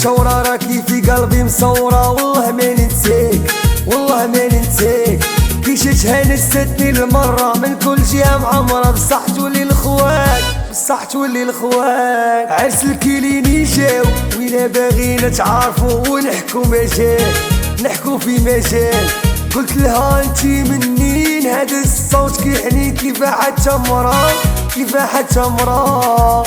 مشورة راكي في قلبي مصورة، والله ما ننساك والله ما ننساك. كي شفتها نستني المرة من كل جهة معمرة، بصح تولي الخوات بصح تولي الخوات. عرس الكيليني جاو وينا باغي نتعارفو ونحكو مجال، نحكو في مجال. قلت لها انتي منين هذا الصوت كيحنين كيفاح التمرة كيفاح التمرة.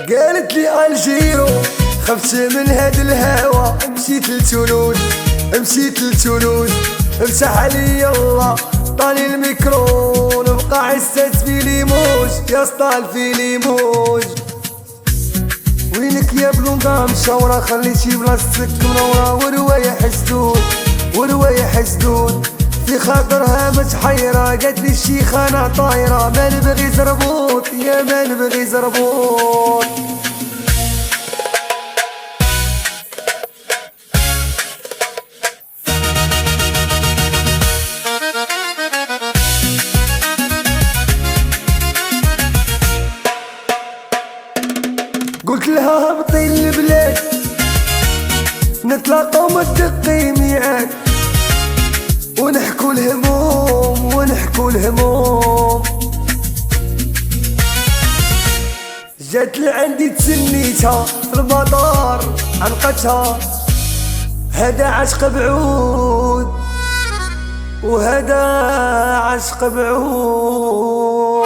قالت لي الجيرو خفت من هاد الهوا، مشيت لتونس مشيت لتونس. امسح علي يلا طالي الميكرو، نبقى عسات في ليموج يا سطال في ليموج. وينك يا بلونقا مشاورة خليتي بلاصتك منورة، ورواية حسدود ورواية حسدود. في خاطرها متحيرة قالت لي الشيخة انا طايرة، ما نبغي زربوط يا ما نبغي زربوط. قلت لها هبطي البلاد نتلاقاو ما تدقي ميعاد، ونحكو الهموم ونحكو الهموم. جات لعندي تسنيتها في المطار عنقتها، هذا عشق بعود وهذا عشق بعود.